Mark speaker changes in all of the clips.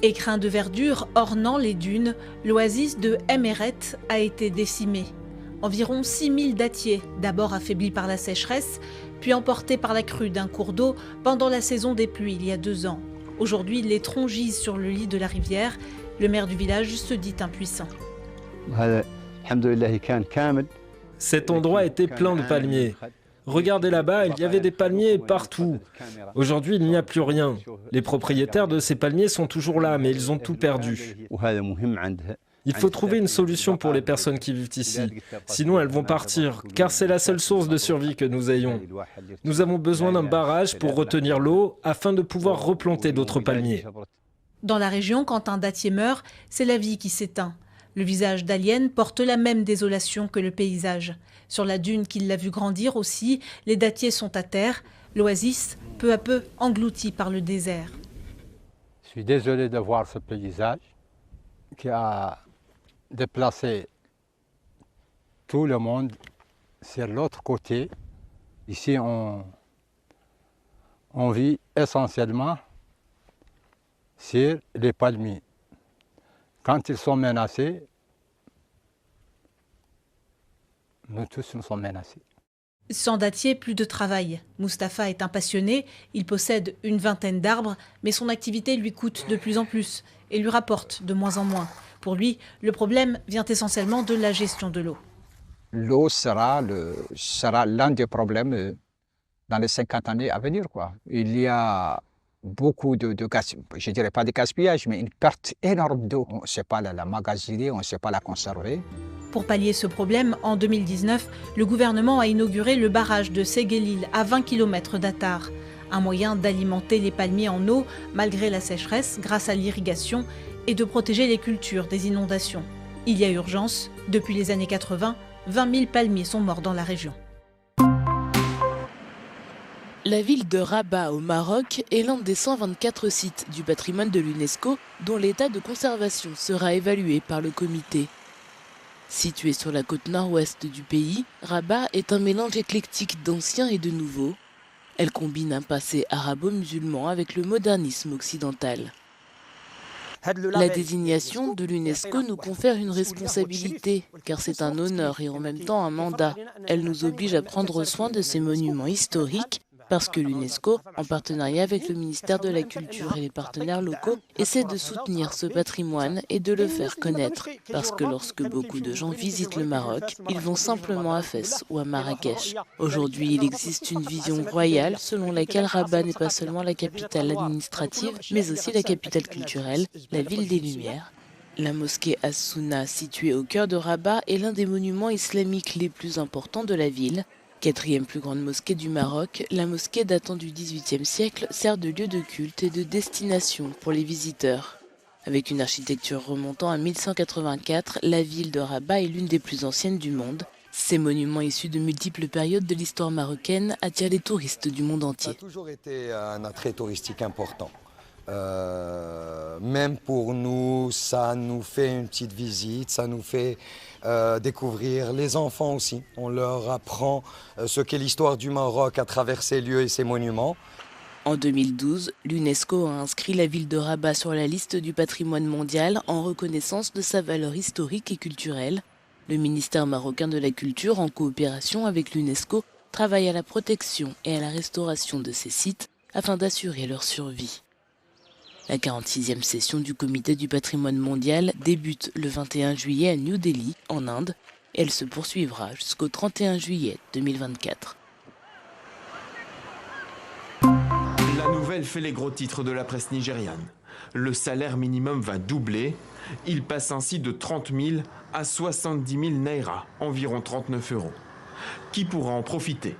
Speaker 1: Écrin de verdure ornant les dunes, l'oasis de Emeret a été décimée. Environ 6000 dattiers, d'abord affaiblis par la sécheresse, puis emportés par la crue d'un cours d'eau pendant la saison des pluies il y a 2 ans. Aujourd'hui, les troncs gisent sur le lit de la rivière. Le maire du village se dit impuissant.
Speaker 2: Cet endroit était plein de palmiers. Regardez là-bas, il y avait des palmiers partout. Aujourd'hui, il n'y a plus rien. Les propriétaires de ces palmiers sont toujours là, mais ils ont tout perdu. Il faut trouver une solution pour les personnes qui vivent ici. Sinon, elles vont partir, car c'est la seule source de survie que nous ayons. Nous avons besoin d'un barrage pour retenir l'eau afin de pouvoir replanter d'autres palmiers.
Speaker 1: Dans la région, quand un dattier meurt, c'est la vie qui s'éteint. Le visage d'Aliène porte la même désolation que le paysage. Sur la dune qui l'a vu grandir aussi, les dattiers sont à terre. L'oasis, peu à peu, englouti par le désert.
Speaker 3: Je suis désolé de voir ce paysage qui a déplacé tout le monde sur l'autre côté. Ici, on vit essentiellement sur les palmiers. Quand ils sont menacés, nous tous nous sommes menacés.
Speaker 1: Sans dattier, plus de travail. Mustapha est un passionné, il possède une vingtaine d'arbres, mais son activité lui coûte de plus en plus et lui rapporte de moins en moins. Pour lui, le problème vient essentiellement de la gestion de l'eau.
Speaker 4: L'eau sera l'un des problèmes dans les 50 années à venir, quoi. Il y a beaucoup de je ne dirais pas de gaspillage, mais une perte énorme d'eau. On ne sait pas la magasiner, on ne sait pas la conserver.
Speaker 1: Pour pallier ce problème, en 2019, le gouvernement a inauguré le barrage de Séguélil à 20 km d'Attar. Un moyen d'alimenter les palmiers en eau malgré la sécheresse grâce à l'irrigation et de protéger les cultures des inondations. Il y a urgence. Depuis les années 80, 20 000 palmiers sont morts dans la région.
Speaker 5: La ville de Rabat au Maroc est l'un des 124 sites du patrimoine de l'UNESCO dont l'état de conservation sera évalué par le comité. Située sur la côte nord-ouest du pays, Rabat est un mélange éclectique d'anciens et de nouveaux. Elle combine un passé arabo-musulman avec le modernisme occidental. La désignation de l'UNESCO nous confère une responsabilité, car c'est un honneur et en même temps un mandat. Elle nous oblige à prendre soin de ces monuments historiques, parce que l'UNESCO, en partenariat avec le ministère de la Culture et les partenaires locaux, essaie de soutenir ce patrimoine et de le faire connaître. Parce que lorsque beaucoup de gens visitent le Maroc, ils vont simplement à Fès ou à Marrakech. Aujourd'hui, il existe une vision royale selon laquelle Rabat n'est pas seulement la capitale administrative, mais aussi la capitale culturelle, la ville des Lumières. La mosquée As-Souna, située au cœur de Rabat, est l'un des monuments islamiques les plus importants de la ville. 4e plus grande mosquée du Maroc, la mosquée datant du XVIIIe siècle sert de lieu de culte et de destination pour les visiteurs. Avec une architecture remontant à 1184, la ville de Rabat est l'une des plus anciennes du monde. Ces monuments issus de multiples périodes de l'histoire marocaine attirent les touristes du monde entier.
Speaker 6: Ça a toujours été un attrait touristique important. Même pour nous, ça nous fait une petite visite, ça nous fait découvrir les enfants aussi. On leur apprend ce qu'est l'histoire du Maroc à travers ces lieux et ces monuments.
Speaker 5: En 2012, l'UNESCO a inscrit la ville de Rabat sur la liste du patrimoine mondial en reconnaissance de sa valeur historique et culturelle. Le ministère marocain de la Culture, en coopération avec l'UNESCO, travaille à la protection et à la restauration de ces sites afin d'assurer leur survie. La 46e session du Comité du patrimoine mondial débute le 21 juillet à New Delhi, en Inde. Elle se poursuivra jusqu'au 31 juillet 2024.
Speaker 7: La nouvelle fait les gros titres de la presse nigériane. Le salaire minimum va doubler. Il passe ainsi de 30 000 à 70 000 naira, environ 39 €. Qui pourra en profiter ?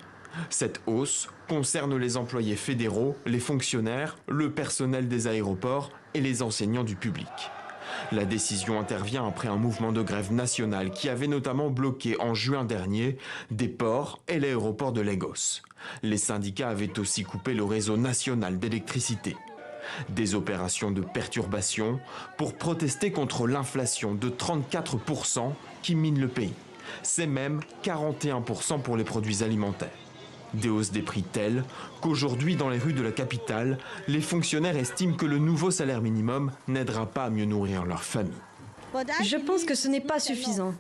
Speaker 7: Cette hausse concerne les employés fédéraux, les fonctionnaires, le personnel des aéroports et les enseignants du public. La décision intervient après un mouvement de grève national qui avait notamment bloqué en juin dernier des ports et l'aéroport de Lagos. Les syndicats avaient aussi coupé le réseau national d'électricité. Des opérations de perturbation pour protester contre l'inflation de 34% qui mine le pays. C'est même 41% pour les produits alimentaires. Des hausses des prix telles qu'aujourd'hui, dans les rues de la capitale, les fonctionnaires estiment que le nouveau salaire minimum n'aidera pas à mieux nourrir leur famille.
Speaker 8: Je pense que ce n'est pas suffisant.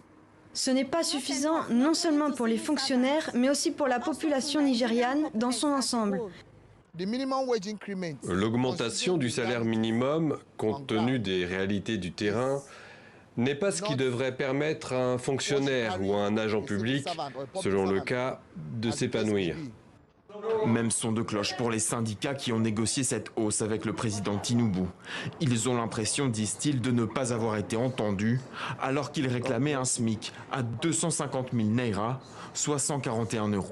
Speaker 8: Ce n'est pas suffisant non seulement pour les fonctionnaires, mais aussi pour la population nigériane dans son ensemble.
Speaker 9: L'augmentation du salaire minimum, compte tenu des réalités du terrain, n'est pas ce qui devrait permettre à un fonctionnaire ou à un agent public, selon le cas, de s'épanouir.
Speaker 7: Même son de cloche pour les syndicats qui ont négocié cette hausse avec le président Tinubu. Ils ont l'impression, disent-ils, de ne pas avoir été entendus, alors qu'ils réclamaient un SMIC à 250 000 naira, soit 141 €.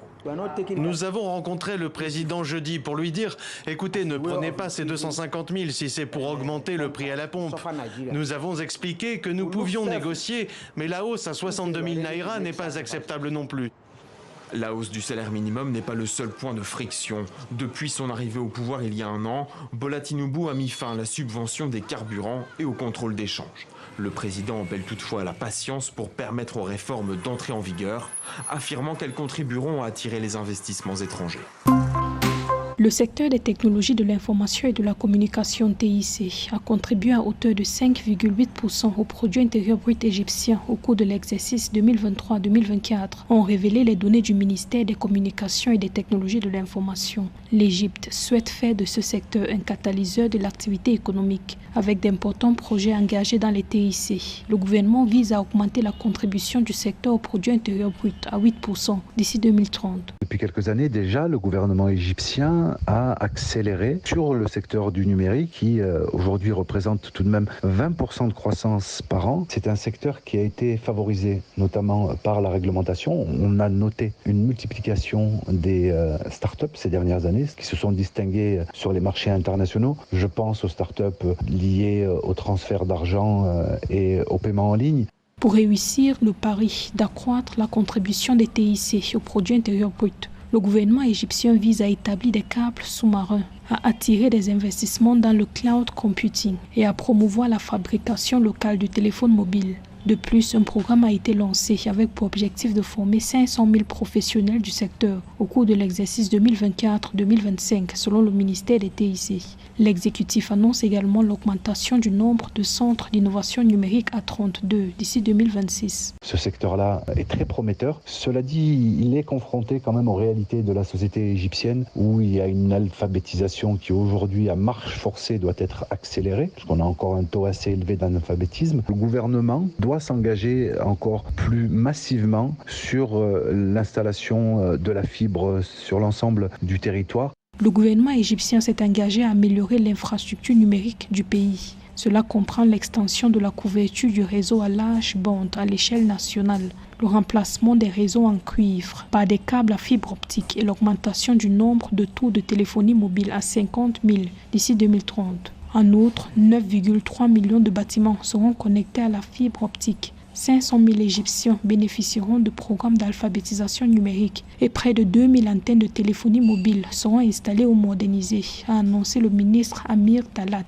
Speaker 10: Nous avons rencontré le président jeudi pour lui dire « Écoutez, ne prenez pas ces 250 000 si c'est pour augmenter le prix à la pompe. » Nous avons expliqué que nous pouvions négocier, mais la hausse à 62 000 naira n'est pas acceptable non plus.
Speaker 7: La hausse du salaire minimum n'est pas le seul point de friction. Depuis son arrivée au pouvoir il y a un an, Bola Tinubu a mis fin à la subvention des carburants et au contrôle d'échange. Le président appelle toutefois à la patience pour permettre aux réformes d'entrer en vigueur, affirmant qu'elles contribueront à attirer les investissements étrangers.
Speaker 11: Le secteur des technologies de l'information et de la communication TIC a contribué à hauteur de 5,8% au produit intérieur brut égyptien au cours de l'exercice 2023-2024, ont révélé les données du ministère des Communications et des Technologies de l'Information. L'Égypte souhaite faire de ce secteur un catalyseur de l'activité économique avec d'importants projets engagés dans les TIC. Le gouvernement vise à augmenter la contribution du secteur au produit intérieur brut à 8% d'ici 2030.
Speaker 12: Depuis quelques années déjà, le gouvernement égyptien a accéléré sur le secteur du numérique qui aujourd'hui représente tout de même 20% de croissance par an. C'est un secteur qui a été favorisé notamment par la réglementation. On a noté une multiplication des startups ces dernières années qui se sont distinguées sur les marchés internationaux. Je pense aux startups liées au transfert d'argent et au paiement en ligne.
Speaker 11: Pour réussir le pari d'accroître la contribution des TIC au produit intérieur brut, le gouvernement égyptien vise à établir des câbles sous-marins, à attirer des investissements dans le cloud computing et à promouvoir la fabrication locale du téléphone mobile. De plus, un programme a été lancé avec pour objectif de former 500 000 professionnels du secteur au cours de l'exercice 2024-2025, selon le ministère des TIC. L'exécutif annonce également l'augmentation du nombre de centres d'innovation numérique à 32 d'ici 2026.
Speaker 12: Ce secteur-là est très prometteur. Cela dit, il est confronté quand même aux réalités de la société égyptienne où il y a une alphabétisation qui aujourd'hui à marche forcée doit être accélérée, parce qu'on a encore un taux assez élevé d'analphabétisme. Le gouvernement doit s'engager encore plus massivement sur l'installation de la fibre sur l'ensemble du territoire.
Speaker 11: Le gouvernement égyptien s'est engagé à améliorer l'infrastructure numérique du pays. Cela comprend l'extension de la couverture du réseau à large bande à l'échelle nationale, le remplacement des réseaux en cuivre par des câbles à fibre optique et l'augmentation du nombre de tours de téléphonie mobile à 50 000 d'ici 2030. En outre, 9,3 millions de bâtiments seront connectés à la fibre optique. 500 000 Égyptiens bénéficieront de programmes d'alphabétisation numérique et près de 2000 antennes de téléphonie mobile seront installées ou modernisées, a annoncé le ministre Amir Talat.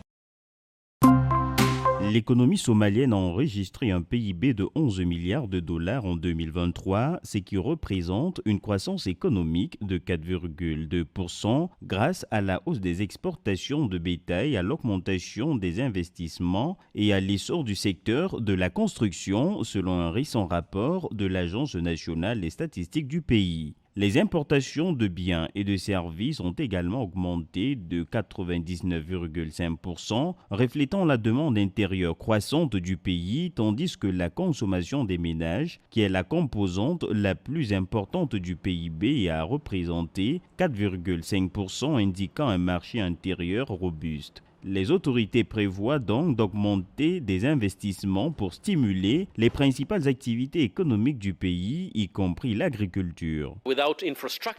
Speaker 13: L'économie somalienne a enregistré un PIB de 11 milliards de dollars en 2023, ce qui représente une croissance économique de 4,2% grâce à la hausse des exportations de bétail, à l'augmentation des investissements et à l'essor du secteur de la construction, selon un récent rapport de l'Agence nationale des statistiques du pays. Les importations de biens et de services ont également augmenté de 99,5%, reflétant la demande intérieure croissante du pays, tandis que la consommation des ménages, qui est la composante la plus importante du PIB, a représenté 4,5%, indiquant un marché intérieur robuste. Les autorités prévoient donc d'augmenter des investissements pour stimuler les principales activités économiques du pays, y compris l'agriculture.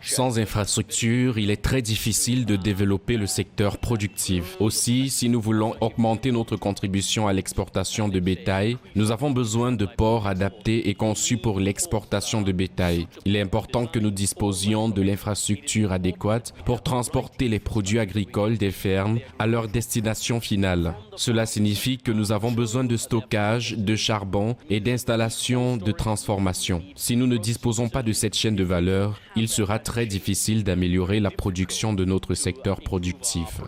Speaker 14: Sans infrastructure, il est très difficile de développer le secteur productif. Aussi, si nous voulons augmenter notre contribution à l'exportation de bétail, nous avons besoin de ports adaptés et conçus pour l'exportation de bétail. Il est important que nous disposions de l'infrastructure adéquate pour transporter les produits agricoles des fermes à leur destination destination finale. Cela signifie que nous avons besoin de stockage, de charbon et d'installations de transformation. Si nous ne disposons pas de cette chaîne de valeur, il sera très difficile d'améliorer la production de notre secteur productif.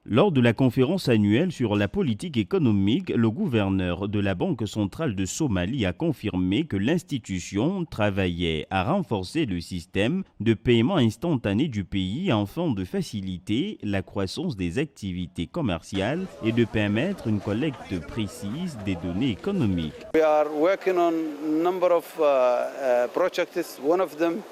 Speaker 13: Lors de la conférence annuelle sur la politique économique, le gouverneur de la Banque centrale de Somalie a confirmé que l'institution travaillait à renforcer le système de paiement instantané du pays afin de faciliter la croissance des activités commerciales et de permettre une collecte précise des données économiques.
Speaker 15: We are working on a number of projects. One of them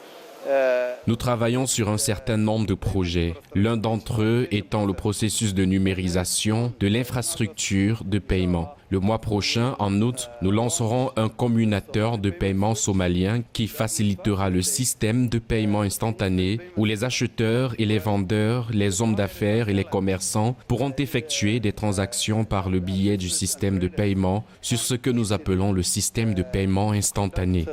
Speaker 14: Nous travaillons sur un certain nombre de projets, l'un d'entre eux étant le processus de numérisation de l'infrastructure de paiement. Le mois prochain, en août, nous lancerons un communateur de paiement somalien qui facilitera le système de paiement instantané où les acheteurs et les vendeurs, les hommes d'affaires et les commerçants pourront effectuer des transactions par le biais du système de paiement sur ce que nous appelons le système de paiement instantané.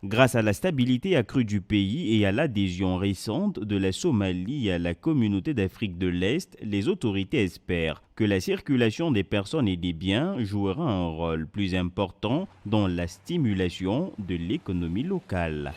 Speaker 13: Grâce à la stabilité accrue du pays et à l'adhésion récente de la Somalie à la communauté d'Afrique de l'Est, les autorités espèrent que la circulation des personnes et des biens jouera un rôle plus important dans la stimulation de l'économie locale.